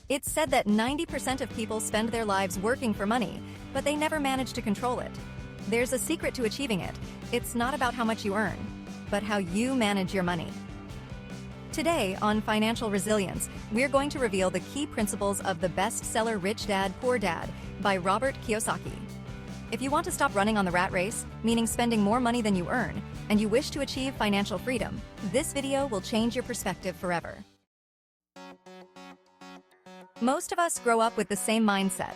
It's said that 90% of people spend their lives working for money, but they never manage to control it. There's a secret to achieving it. It's not about how much you earn, but how you manage your money. Today on Financial Resilience, we're going to reveal the key principles of the bestseller Rich Dad, Poor Dad by Robert Kiyosaki. If you want to stop running on the rat race, meaning spending more money than you earn, and you wish to achieve financial freedom, this video will change your perspective forever. Most of us grow up with the same mindset.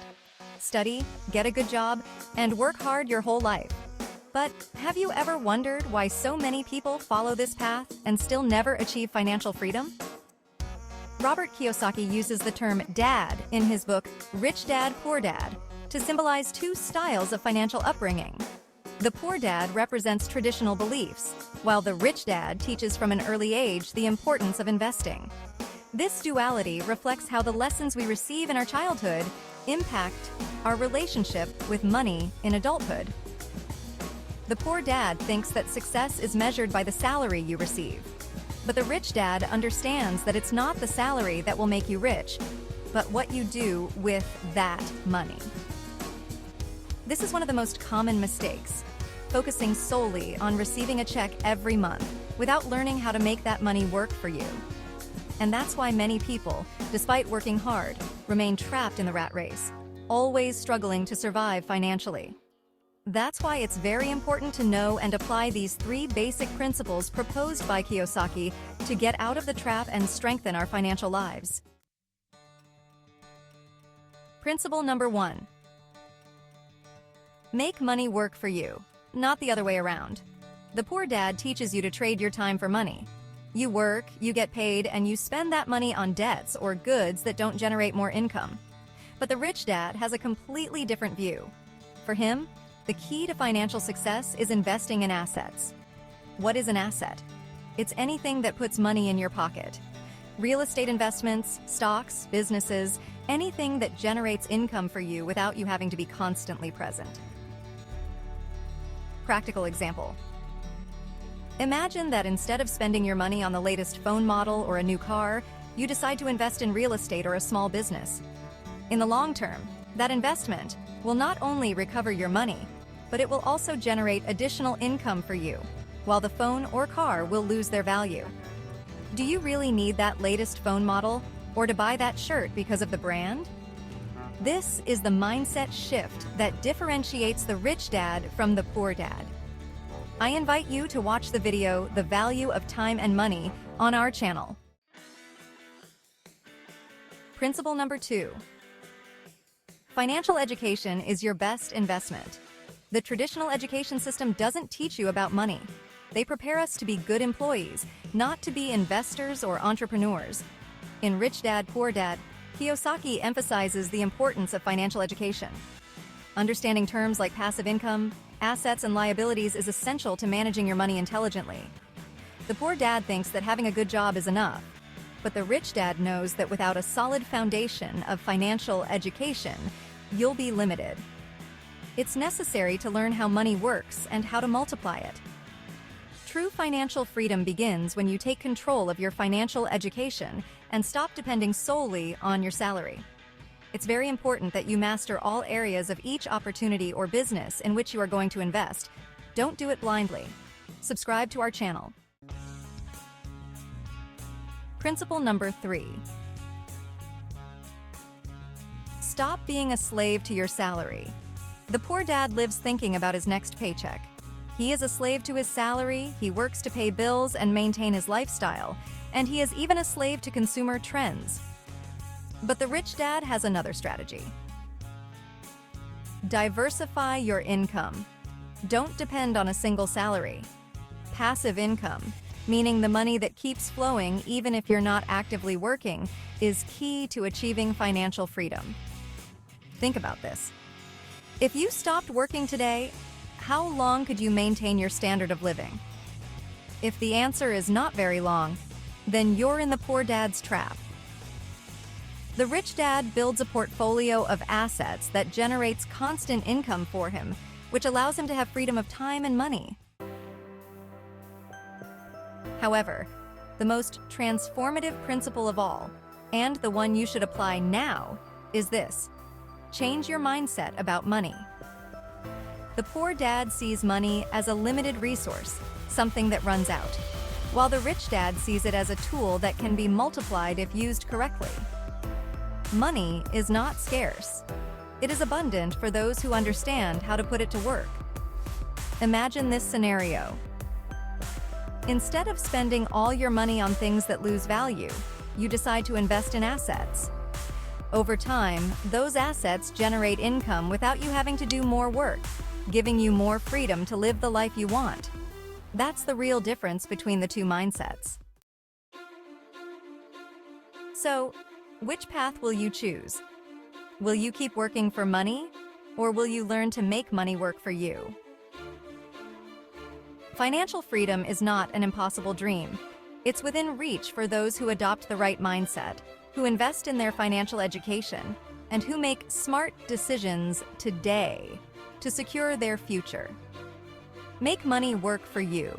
Study, get a good job, and work hard your whole life. But have you ever wondered why so many people follow this path and still never achieve financial freedom? Robert Kiyosaki uses the term dad in his book, Rich Dad, Poor Dad, to symbolize two styles of financial upbringing. The poor dad represents traditional beliefs, while the rich dad teaches from an early age the importance of investing. This duality reflects how the lessons we receive in our childhood impact our relationship with money in adulthood. The poor dad thinks that success is measured by the salary you receive. But the rich dad understands that it's not the salary that will make you rich, but what you do with that money. This is one of the most common mistakes, focusing solely on receiving a check every month without learning how to make that money work for you. And that's why many people, despite working hard, remain trapped in the rat race, always struggling to survive financially. That's why it's very important to know and apply these three basic principles proposed by Kiyosaki to get out of the trap and strengthen our financial lives. Principle number 1. Make money work for you, not the other way around. The poor dad teaches you to trade your time for money. You work, you get paid, and you spend that money on debts or goods that don't generate more income. But the rich dad has a completely different view. For him, the key to financial success is investing in assets. What is an asset? It's anything that puts money in your pocket. Real estate investments, stocks, businesses, anything that generates income for you without you having to be constantly present. Practical example. Imagine that instead of spending your money on the latest phone model or a new car, you decide to invest in real estate or a small business. In the long term, that investment will not only recover your money, but it will also generate additional income for you, while the phone or car will lose their value. Do you really need that latest phone model or to buy that shirt because of the brand? This is the mindset shift that differentiates the rich dad from the poor dad. I invite you to watch the video, The Value of Time and Money, on our channel. Principle number 2. Financial education is your best investment. The traditional education system doesn't teach you about money. They prepare us to be good employees, not to be investors or entrepreneurs. In Rich Dad, Poor Dad, Kiyosaki emphasizes the importance of financial education. Understanding terms like passive income, assets, and liabilities is essential to managing your money intelligently. The poor dad thinks that having a good job is enough, but the rich dad knows that without a solid foundation of financial education, you'll be limited. It's necessary to learn how money works and how to multiply it. True financial freedom begins when you take control of your financial education and stop depending solely on your salary. It's very important that you master all areas of each opportunity or business in which you are going to invest. Don't do it blindly. Subscribe to our channel. Principle number 3. Stop being a slave to your salary. The poor dad lives thinking about his next paycheck. He is a slave to his salary, he works to pay bills and maintain his lifestyle, and he is even a slave to consumer trends. But the rich dad has another strategy. Diversify your income. Don't depend on a single salary. Passive income, meaning the money that keeps flowing even if you're not actively working, is key to achieving financial freedom. Think about this. If you stopped working today, how long could you maintain your standard of living? If the answer is not very long, then you're in the poor dad's trap. The rich dad builds a portfolio of assets that generates constant income for him, which allows him to have freedom of time and money. However, the most transformative principle of all And the one you should apply now is this: change your mindset about money. The poor dad sees money as a limited resource, something that runs out, while the rich dad sees it as a tool that can be multiplied if used correctly. Money is not scarce. It is abundant for those who understand how to put it to work. Imagine this scenario. Instead of spending all your money on things that lose value, you decide to invest in assets. Over time, those assets generate income without you having to do more work, giving you more freedom to live the life you want. That's the real difference between the two mindsets. So, which path will you choose? Will you keep working for money, or will you learn to make money work for you? Financial freedom is not an impossible dream. It's within reach for those who adopt the right mindset, who invest in their financial education, and who make smart decisions today to secure their future. Make money work for you.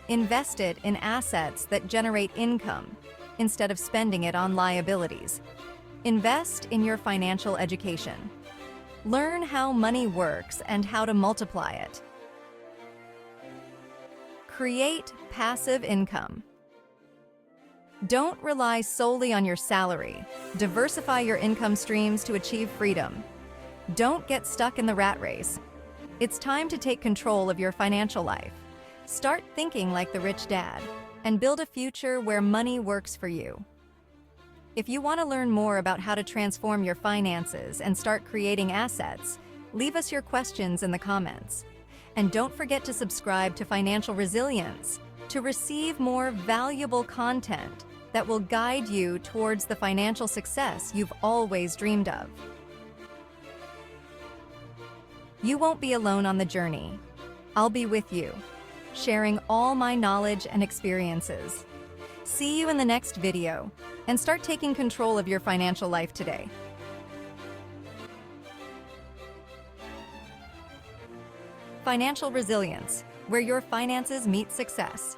Invest it in assets that generate income instead of spending it on liabilities. Invest in your financial education. Learn how money works and how to multiply it. Create passive income. Don't rely solely on your salary. Diversify your income streams to achieve freedom. Don't get stuck in the rat race. It's time to take control of your financial life. Start thinking like the rich dad and build a future where money works for you. If you want to learn more about how to transform your finances and start creating assets, leave us your questions in the comments. And don't forget to subscribe to Financial Resilience to receive more valuable content that will guide you towards the financial success you've always dreamed of. You won't be alone on the journey. I'll be with you, sharing all my knowledge and experiences. See you in the next video, and start taking control of your financial life today. Financial Resilience, where your finances meet success.